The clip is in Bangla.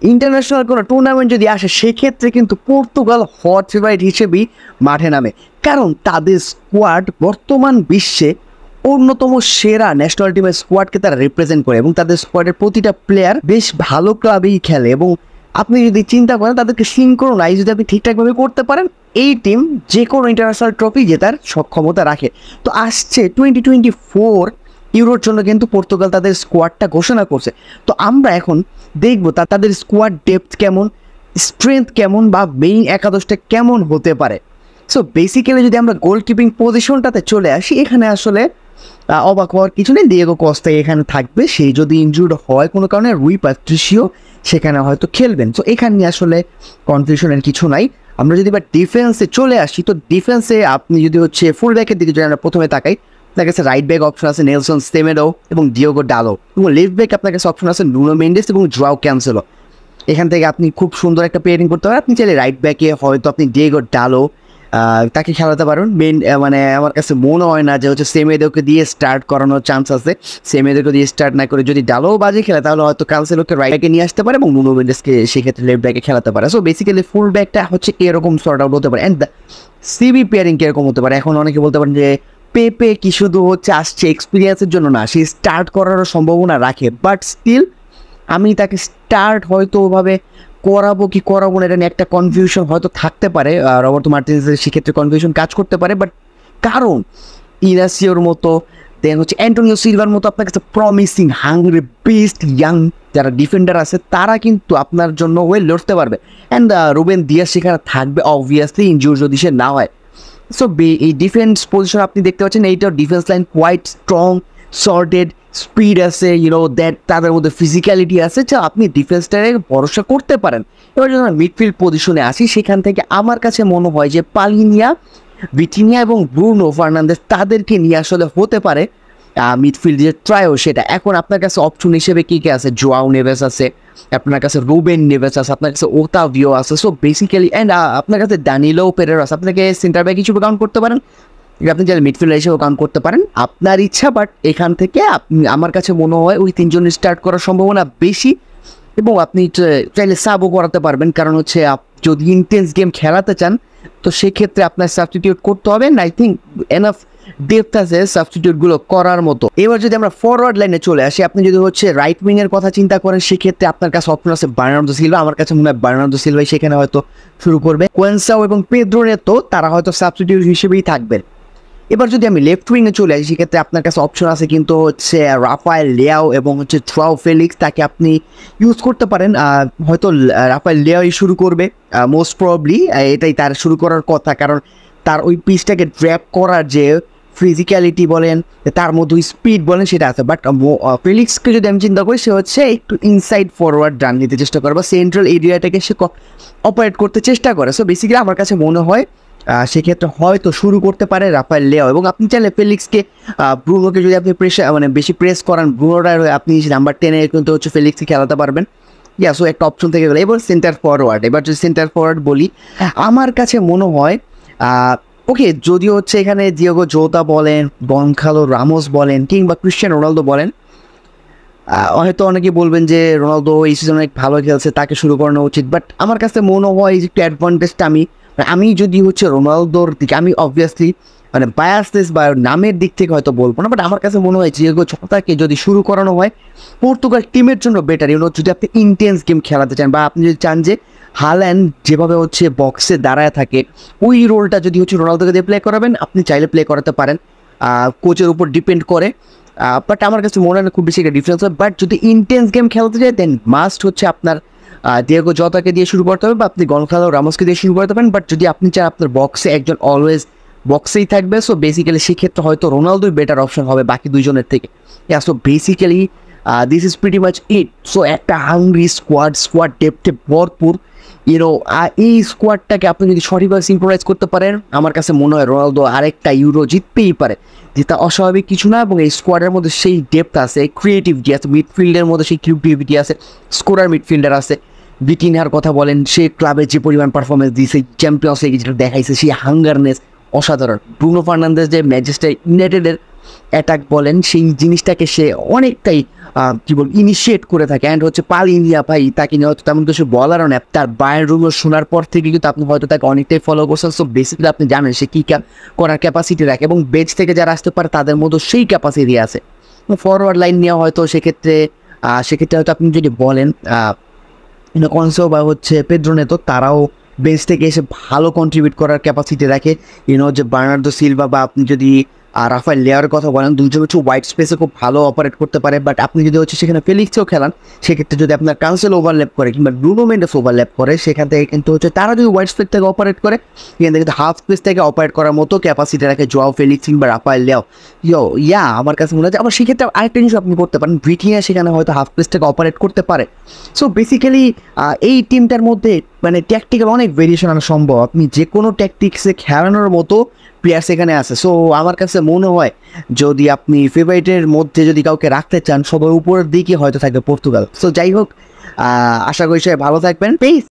ইন্টারন্যাশনাল কোনো টুর্নামেন্ট যদি আসে সেক্ষেত্রে কিন্তু পর্তুগাল হট ফেভারিট হিসেবেই মাঠে নামে, কারণ তাদের স্কোয়াড বর্তমান বিশ্বে অন্যতম সেরা ন্যাশনাল টিমের স্কোয়াডকে তারা রিপ্রেজেন্ট করে এবং তাদের স্কোয়াডের প্রতিটা প্লেয়ার বেশ ভালো ক্লাবেই খেলে। এবং আপনি যদি চিন্তা করেন তাদেরকে সিনক্রোনাইজ যদি আপনি ঠিকঠাকভাবে করতে পারেন, এই টিম যে কোনো ইন্টারন্যাশনাল ট্রফি জেতার সক্ষমতা রাখে। তো আসছে 2024 ইউরোর জন্য কিন্তু পর্তুগাল তাদের স্কোয়াডটা ঘোষণা করছে। তো আমরা এখন দেখবো তাদের স্কোয়াড ডেপথ কেমন, স্ট্রেংথ কেমন, বা মেইন একাদশটা কেমন হতে পারে। সো বেসিক্যালি যদি আমরা গোলকিপিং পজিশনটাতে চলে আসি, এখানে আসলে অবাক হওয়ার কিছু নেই। দিয়েগো কস্তা এখানে থাকবে, সেই যদি ইনজুর্ড হয় কোনো কারণে রুই পাত্রিসিও সেখানে হয়তো খেলবেন। তো এখানে আসলে কনফিউশনের কিছু নাই। আমরা যদি বা ডিফেন্সে চলে আসি, তো ডিফেন্সে আপনি যদি হচ্ছে ফুল ব্যাকের দিকে যদি আমরা প্রথমে তাকাই, আপনার কাছে রাইট ব্যাক অপশন আছে নেলসন সেমেডো এবং ডিয়েগো ডালো, এবং লেফট ব্যাক আপনার কাছে অপশন আছে নুনো মেন্ডেস এবং জোয়াও ক্যানসেলো। এখান থেকে আপনি খুব সুন্দর একটা পেয়ারিং করতে পারেন। আপনি চাইলে রাইট ব্যাকে হয়তো আপনি ডিয়েগো ডালো তাকে খেলাতে পারেন। মানে আমার কাছে মনে হয় না যে হচ্ছে সেমেদোকে দিয়ে স্টার্ট করানোর চান্স আছে। সেমেদোকে দিয়ে স্টার্ট না করে যদি ডালো বাজে খেলে, তাহলে হয়তো ক্যানসেলোকে রাইট ব্যাকে নিয়ে আসতে পারে এবং নুনো মেন্ডেসকে সেক্ষেত্রে লেফট ব্যাকে খেলাতে পারে। সো বেসিক্যালি ফুল ব্যাকটা হচ্ছে এরকম সর্ট আউট হতে পারে। অ্যান্ড সিবি পেয়ারিং কীরকম হতে পারে, এখন অনেকে বলতে পারেন যে পেপে কি শুধু হচ্ছে আসছে এক্সপিরিয়েন্সের জন্য না, সে স্টার্ট করারও সম্ভাবনা রাখে, বাট স্টিল আমি তাকে স্টার্ট হয়তো ওভাবে করাবো কি করাবো না এটা নিয়ে একটা কনফিউশন হয়তো থাকতে পারে। রবার্তো মার্টিনেজের সেক্ষেত্রে কনফিউশন কাজ করতে পারে, বাট কারণ ইনাসিওর মতো, দেন হচ্ছে অ্যান্টোনিও সিলভার মতো আপনার কাছে প্রমিসিং হাংরি বেস্ট ইয়াং যারা ডিফেন্ডার আছে, তারা কিন্তু আপনার জন্য ওয়ে লড়তে পারবে। অ্যান্ড রুবেন দিয়াস সেখানে থাকবে অবভিয়াসলি, ইনজুর যদি সে না হয়। সো এই ডিফেন্স পজিশন আপনি দেখতে পাচ্ছেন, এইটাও defence line quite strong, sorted, speed আছে, দ্যাট তাদের মধ্যে ফিজিক্যালিটি আছে, যা আপনি ডিফেন্সটারে ভরসা করতে পারেন। এবার যদি আমরা মিডফিল্ড পজিশনে আসি, সেখান থেকে আমার কাছে মনে হয় যে পালিনিয়া, ভিটিনিয়া এবং ব্রুনো ফার্নান্দেস তাদেরকে নিয়ে আসলে হতে পারে মিডফিল্ড যে ট্রায়ো সেটা। এখন আপনার কাছে অপশন হিসেবে কী কী আছে, জোয়াও নেভেস আছে, আপনার কাছে রুবেন নেভেস আছে, আপনার কাছে ওতাভিও আছে। সো বেসিক্যালি অ্যান্ড আপনার কাছে দানিলো পেরেরা আছে। আপনাকে সেন্টার ব্যাক হিসেবে কাউন্ট করতে পারেন, আপনি চাইলে মিডফিল্ডার হিসেবেও কাউন্ট করতে পারেন, আপনার ইচ্ছা। বাট এখান থেকে আপনি আমার কাছে মনে হয় ওই তিনজন স্টার্ট করার সম্ভাবনা বেশি, এবং আপনি চাইলে সাবও করাতে পারবেন। কারণ হচ্ছে যদি ইন্টেন্স গেম খেলাতে চান, তো সেক্ষেত্রে আপনার সাবস্টিটিউট করতে হবে। আই থিঙ্ক এনাফ ডেপথ আছে সাবস্টিটিউটগুলো করার মতো। এবার যদি আমরা ফরওয়ার্ড লাইনে চলে আসি, আপনি যদি হচ্ছে রাইট উইংয়ের কথা চিন্তা করেন, সেক্ষেত্রে আপনার কাছে অপশন আছে বার্নার্দো সিলভা। আমার কাছে মনে হয় বার্নার্দো সিলভাই সেখানে হয়তো শুরু করবে। কোয়েনসাও এবং পেদ্রো নেতো তারা হয়তো সাবস্টিটিউট হিসেবেই থাকবেন। এবার যদি আমি লেফট উইংয়ে চলে আসি, সেক্ষেত্রে আপনার কাছে অপশন আছে কিন্তু হচ্ছে রাফায়েল লিয়াও এবং হচ্ছে জোয়াও ফেলিক্স, তাকে আপনি ইউজ করতে পারেন। হয়তো রাফায়েল লিয়াওই শুরু করবে মোস্ট প্রবাবলি, এটাই তার শুরু করার কথা, কারণ তার ওই পিচটাকে ড্র্যাপ করার যে ফিজিক্যালিটি বলেন, তার মধ্যে স্পিড বলেন, সেটা আছে। বাট ফেলিক্সকে যদি আমি চিন্তা করি, সে হচ্ছে একটু ইনসাইড ফরওয়ার্ড রান নিতে চেষ্টা করে বা সেন্ট্রাল এরিয়াটাকে সে অপারেট করতে চেষ্টা করে। সো বেসিক্যালি আমার কাছে মনে হয় সেক্ষেত্রে হয়তো শুরু করতে পারে রাফায়েল লিয়াও। এবং আপনি চাইলে ফেলিক্সকে, ব্রুনোকে যদি আপনি বেশি প্রেস করান, ব্রুনোটার আপনি নাম্বার 10-এ কিন্তু হচ্ছে ফেলিক্সকে খেলাতে পারবেন। সো একটা অপশন থেকে গেলে এবার সেন্টার ফরওয়ার্ড। এবার যদি সেন্টার ফরওয়ার্ড বলি, আমার কাছে মনে হয় ওকে, যদিও হচ্ছে এখানে ডিয়েগো জোতা বলেন, গনখালো রামোস বলেন, কিংবা ক্রিস্টিয়ানো রোনালদো বলেন, হয়তো অনেকে বলবেন যে রোনালদো এই সিজনে অনেক ভালো খেলছে, তাকে শুরু করানো উচিত। বাট আমার কাছে মনে হয় যে একটু অ্যাডভান্টেজটা আমি যদি হচ্ছে রোনালদোর দিকে, আমি অবভিয়াসলি মানে বায়াসনেস বা নামের দিক থেকে হয়তো বলবো না, বাট আমার কাছে মনে হয় ডিয়েগো জোতাকে যদি শুরু করানো হয় পর্তুগাল টিমের জন্য বেটার। যদি আপনি ইন্টেন্স গেম খেলাতে চান, বা আপনি যদি চান যে হাল্যান্ড যেভাবে হচ্ছে বক্সে দাঁড়ায় থাকে, ওই রোলটা যদি হচ্ছে রোনালদোকে দিয়ে প্লে করাবেন, আপনি চাইলে প্লে করাতে পারেন, কোচের উপর ডিপেন্ড করে। বাট আমার কাছে মনে হয় না খুব বেশি একটা ডিফারেন্স হয়। বাট যদি ইন্টেন্স গেম খেলতে চাই, দেন মাস্ট হচ্ছে আপনার ডিয়েগো জোতাকে দিয়ে শুরু করতে হবে, বা আপনি গনখালো রামোসকে দিয়ে শুরু করতে পারেন। বাট যদি আপনি চান আপনার বক্সে একজন অলওয়েজ বক্সেই থাকবে, সো বেসিক্যালি সেক্ষেত্রে হয়তো রোনালদোই বেটার অপশন হবে বাকি দুইজনের থেকে। So basically this is pretty much it. So একটা হাংরি স্কোয়াড ডেপথে ভরপুর। এই স্কোয়াডটাকে আপনি যদি সঠিকভাবে সিম্পোরাইজ করতে পারেন, আমার কাছে মনে হয় রোনালদো আরেকটা ইউরো জিততেই পারে, যেটা অস্বাভাবিক কিছু না। এবং এই স্কোয়াডের মধ্যে সেই ডেপথ আছে, ক্রিয়েটিভিটি আছে, মিডফিল্ডের মধ্যে সেই ক্রিয়েটিভিটি আছে, স্কোরার মিডফিল্ডার আছে। ভিটিনহার কথা বলেন, সে ক্লাবে যে পরিমাণ পারফরমেন্স দিয়েছে, চ্যাম্পিয়ন্স লিগে যেটা দেখাইছে, সেই হাঙ্গারনেস অসাধারণ। ব্রুনো ফার্নান্দেস যে ম্যানচেস্টার ইউনাইটেডের অ্যাটাক বলেন, সেই জিনিসটাকে সে অনেকটাই কি বল ইনিশিয়েট করে থাকে। অ্যান্ড হচ্ছে পালিনিয়া ভাই তাকে নিয়ে হয়তো তেমন কিছু বলারও না, তার বায়ের রুমও শোনার পর থেকে কিন্তু আপনি হয়তো তাকে অনেকটাই ফলো করছেন। সো বেসিক্যালি আপনি জানেন সে কী করার ক্যাপাসিটি রাখে, এবং বেঞ্চ থেকে যারা আসতে পারে তাদের মধ্যে সেই ক্যাপাসিটি আছে। ফরওয়ার্ড লাইন নেওয়া হয়তো সেক্ষেত্রে হয়তো আপনি যদি বলেন কনসো বা হচ্ছে পেদ্রো নেতো, তারাও বেঞ্চ থেকে এসে ভালো কন্ট্রিবিউট করার ক্যাপাসিটি রাখে। যে বার্নার্দো সিলভা বা আপনি যদি রাফায়েল লিয়াওর কথা বলেন, দুজন হচ্ছে হোয়াইট স্পেসে খুব ভালো অপারেট করতে পারে। বাট আপনি যদি হচ্ছে সেখানে ফেলিক্সেও খেলান, সেক্ষেত্রে যদি আপনার কাউন্সিল ওভারল্যাপ করে কিংবা ব্রুনো মেন্ডেস ওভারল্যাপ করে, সেখান থেকে কিন্তু হচ্ছে তারা যদি হোয়াইট স্পেস থেকে অপারেট করে, সেখান থেকে কিন্তু হাফ স্পেস থেকে অপারেট করার মতো ক্যাপাসিটি রাখে জোয়াও ফেলিক্স কিংবা রাফায়েল লিয়াও। আমার কাছে মনে হয় আবার সেক্ষেত্রে আরেকটা জিনিস আপনি করতে পারেন, ভিটিনিয়া সেখানে হয়তো হাফ স্পেস থেকে অপারেট করতে পারে। সো বেসিক্যালি এই টিমটার মধ্যে মানে ট্যাকটিক্যাল অনেক ভেরিয়েশন আনা সম্ভব, আপনি যে কোনো ট্যাকটিক্সে খেলানোর মতো প্লেয়ার সেখানে আছে। সো আমার কাছে মনে হয় যদি আপনি ফেভারিটের মধ্যে যদি কাউকে রাখতে চান, সবার উপরের দিকে হয়তো থাকবে পর্তুগাল। সো যাই হোক, আশা করি সবাই ভালো থাকবেন। পেস।